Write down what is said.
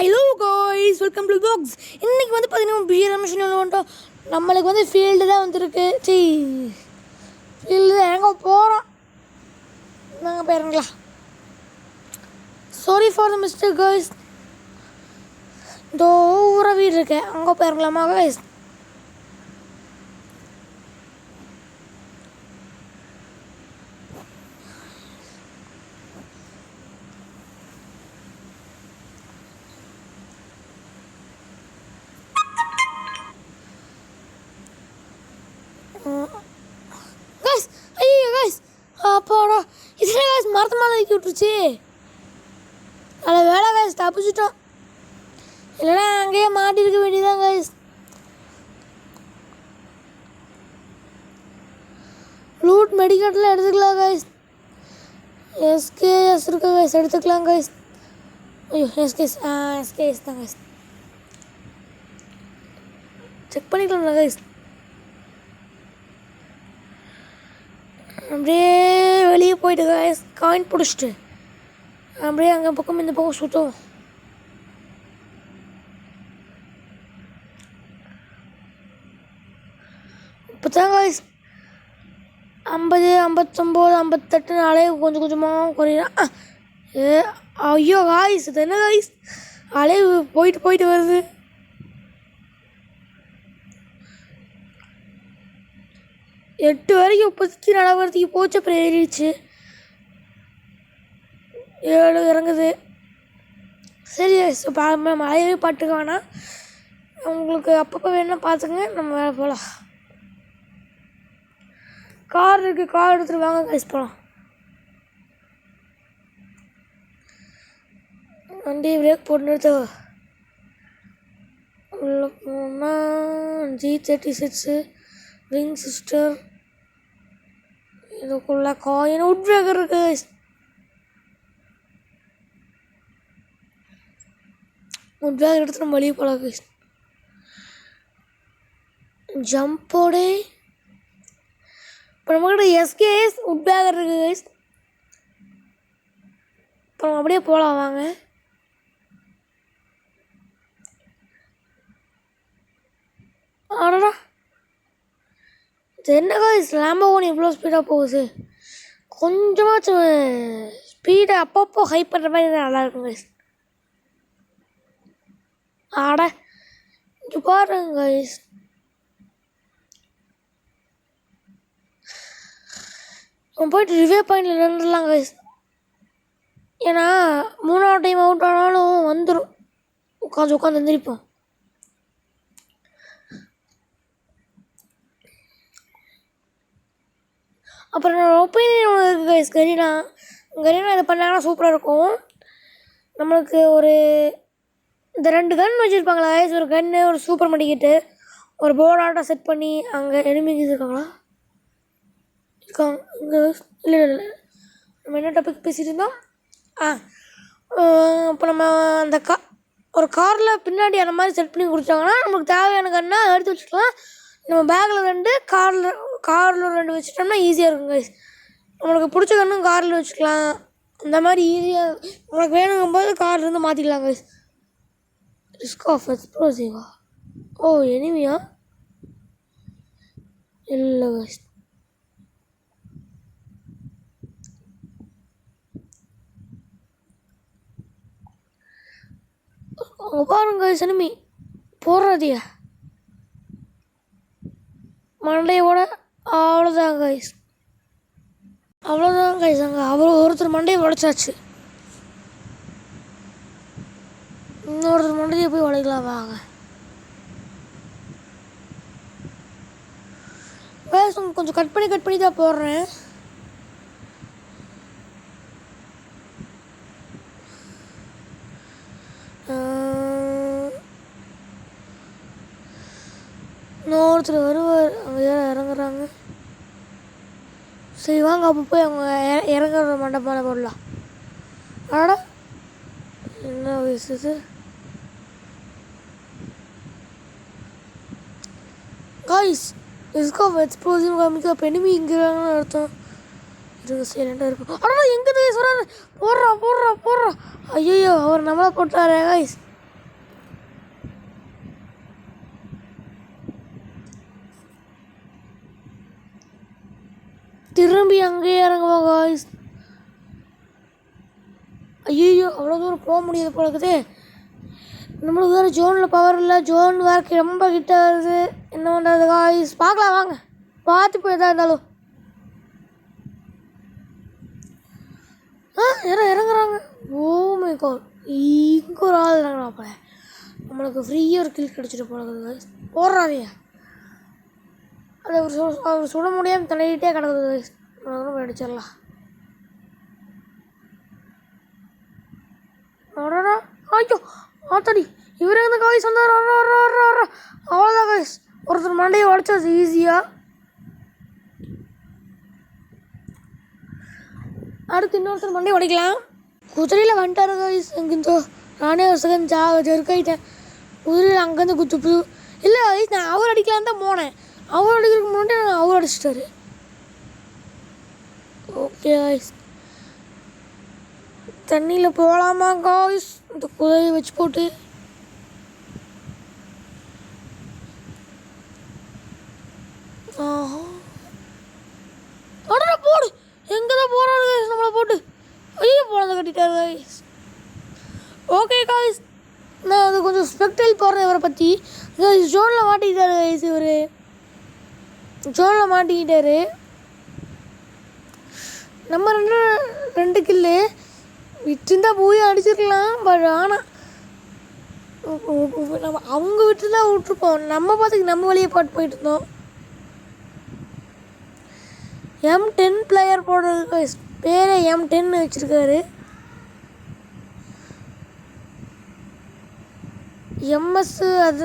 Hello guys, welcome to box. இன்றைக்கி வந்து பார்த்தீங்கன்னா பிஜிஎம் மிஷின் வந்துட்டோம். நம்மளுக்கு வந்து ஃபீல்டு தான் வந்துருக்கு. ஃபீல்டு தான் எங்கே போகிறோம் நாங்கள் போயிருங்களா. Sorry for the mistake guys. இந்த ஊர வீடு இருக்கேன், அங்கே போயிருங்களாமா காய்ஸ். கைஸ், ஐயோ கைஸ், அப்பாடா, இதுல கைஸ் மரத்து மேலே தூக்கி விட்டுருச்சு. அதில் வேலை கைஸ், தப்பிச்சிட்டோம். இல்லைன்னா அங்கேயே மாட்டிருக்க வேண்டியதான் கைஸ். லூட் மெடிக்கெட்டில் எடுத்துக்கலாம் கைஸ். எஸ்கேஎஸ் இருக்கு கைஸ், எடுத்துக்கலாம் கைஸ். ஐயோ எஸ்கேஎஸ் தான் கைஸ். செக் பண்ணிக்கலாம் கைஸ். அப்படியே வெளியே போயிட்டு கைஸ் காயின் பிடிச்சிட்டு அப்படியே அங்கே பக்கம் இந்த பக்கம் சுற்றுவோம். இப்போ தான் கைஸ் 50, 59, 58 நாளே கொஞ்சம் கொஞ்சமாக குறையிறான். ஐயோ காய்ஸ், இது என்ன காய்ஸ், அலே போயிட்டு வருது. எட்டு வரைக்கும் இப்போதைக்கு நடவடிக்கைக்கு போச்சு, அப்புறம் ஏறிடுச்சு. 7 இறங்குது. சரி மழையவே பாட்டுக்க வேணாம், உங்களுக்கு அப்பப்போ வேணும்னா பார்த்துங்க, நம்ம வேலை போகலாம். கார் இருக்குது, கார் எடுத்துகிட்டு வாங்க கைஸ் போகலாம். வண்டி பிரேக் போட்டு நிறுத்த. உள்ள போனால் G36 ரிங் சிஸ்டர், இதுக்குள்ள காயின் உட் பிரேக்கர் இருக்கு. உட் பிரேக்கர் எடுத்து நம்ம வெளியே போகலாம் கைஸ். ஜம்போடே இப்போ நம்மக்கிட்ட எஸ்கேஎஸ் உட் பேக்கர் இருக்குது கைஸ். இப்போ நம்ம அப்படியே போகலாம் வாங்க. ஆடா, என்ன கைஸ் லாம்போகினி இவ்வளோ ஸ்பீடாக போகுது. கொஞ்சமாச்சும் ஸ்பீடை அப்பப்போ ஹைப் பண்ணுற மாதிரி தான் நல்லாயிருக்கும் கைஸ். ஆட இங்கே பாருங்க கைஸ், நம்ம போய்ட்டு ரிவே பாயிண்டில் நின்றுடலாம் கைஸ். ஏன்னா 3ஆவது டைம் அவுட் ஆனாலும் வந்துடும். உட்காந்து எந்திரிப்போம். அப்புறம் என்னோடய ஒப்பீனியன் இருக்குது கைஸ். கரீனா இதை பண்ணாங்கன்னா சூப்பராக இருக்கும். நம்மளுக்கு ஒரு இந்த 2 கன் வச்சுருப்பாங்களா கைஸ், ஒரு கன்று, ஒரு சூப்பர் மெடிக்கெட்டு, ஒரு போர்டாட்டம் செட் பண்ணி. அங்கே எனிமிஸ் இருக்காங்களா? இருக்காங்க இங்கே. இல்லை நம்ம என்ன டாபிக் பேசிகிட்டு இருந்தோம்? இப்போ நம்ம அந்த ஒரு காரில் பின்னாடி அந்த மாதிரி செட் பண்ணி கொடுத்தாங்கன்னா நமக்கு தேவையான கன்னா எடுத்து வச்சுக்கலாம். நம்ம பேக்கில் 2, காரில் 2 வச்சுட்டோம்னா ஈஸியாக இருக்கும் கைஸ். நம்மளுக்கு பிடிச்ச கண்ணும் காரில் வச்சுக்கலாம். இந்த மாதிரி ஈஸியாக நம்மளுக்கு வேணுங்கும்போது கார்லேருந்து மாற்றிக்கலாம் கைஸ். ரிஸ்க் ஆஃப் எக்ஸ்ப்ளோசிவா? ஓ எனிமியா? இல்லை கைஸ், பாருங்க கைஸ், எனிமி போடுறதியா மண்டையோட. அவ்வளோதான் கைஸ், அங்கே ஒருத்தர் மண்டையை உடைச்சாச்சு. இன்னொருத்தர் மண்டையை போய் உடைக்கலாம் வாங்க கைஸ். கொஞ்சம் கட் பண்ணி தான் போடுறேன். இன்னொருத்தர் வருவார், அங்கே இறங்குறாங்க. சரி வாங்க, அப்போ போய் அவங்க இறங்குற மண்டபம் போடலாம். ஆடா என்ன வயசு காய்ஸ், ரிஸ்க் ஆஃப் எக்ஸ்ப்ளோசிவ் காமிக்க. அப்போ எனிமி இங்கே அர்த்தம். இருங்க சைலண்டாக இருக்கும். ஆனால் எங்கே சொல்கிறாரு, போடுறா. ஐயோ அவர் நம்மளை போட்டாரே கைஸ். திரும்பி அங்கேயே இறங்குவோம் காய்ஸ். ஐயோ அவ்வளோ தூரம் போக முடியாது போல இருக்குது. நம்மளுக்கு வேறு ஜோனில் பவர் இல்லை. ஜோன் வேறு ரொம்ப கிட்ட வருது. என்ன பண்ணுறது காய்ஸ்? பார்க்கலாம் வாங்க. பார்த்து போய் எதாக இருந்தாலும். யாரும் இறங்குறாங்க. ஓ மை காட், இங்கே ஒரு ஆள் இறங்குறாப்ப. நம்மளுக்கு ஃப்ரீயாக ஒரு கில் கிடச்சிட்டு போல இருக்குது காய்ஸ். போடுறாதீங்க. அது அவர் சுட முடியாமல் தள்ளிக்கிட்டே கிடக்குது காய்ஸ். போய் அடிச்சிடலாம். ஐயோ ஆத்தாடி, இவரே வந்து காய்ஸ் வந்தார். அவ்வளோதான் காய்ஸ், ஒருத்தர் மண்டையை உடச்சாச்சு ஈஸியாக. அடுத்து இன்னொருத்தர் மண்டையை உடைக்கலாம். குதிரையில் வந்துட்டாரு காய்ஸ். எங்கிருந்தோ நானே ஒரு செகண்ட் ஜெருக்காயிட்டேன். குதிரையில் அங்கேருந்து குத்து. இல்லை காய்ஸ், நான் அவர் அடிக்கலான்னு தான் போனேன். அவர் அடிக்கிறதுக்கு முன்னாடி நான் அவர் அடிச்சிட்டாரு. ஓகே காய்ஸ், தண்ணியில் போகலாமா காய்ஸ்? இந்த குதிரையை வச்சு போட்டு போடு. எங்கே தான் போகிறாரு காய்ஸ் நம்மளை போட்டு? ஐயோ போனதை கட்டிட்டாரு காய்ஸ். ஓகே காய்ஸ், நான் அது கொஞ்சம் ஸ்பெக்டல் போடுறேன் இவரை பற்றி. ஜோனில் மாட்டிக்கிட்டாரு காய்ஸ். இவர் ஜோனில் மாட்டிக்கிட்டாரு. நம்ம ரெண்டு கில்லு விட்டுருந்தா போய் அடிச்சிருக்கலாம். பட் ஆனால் நம்ம அவங்க விட்டு தான் விட்டுருப்போம். நம்ம பார்த்துக்கு நம்ம வழியை பாட்டு போயிட்டு இருந்தோம். M10 பிளேயர் போடுறது பேரே M10 வச்சுருக்காரு. MS அது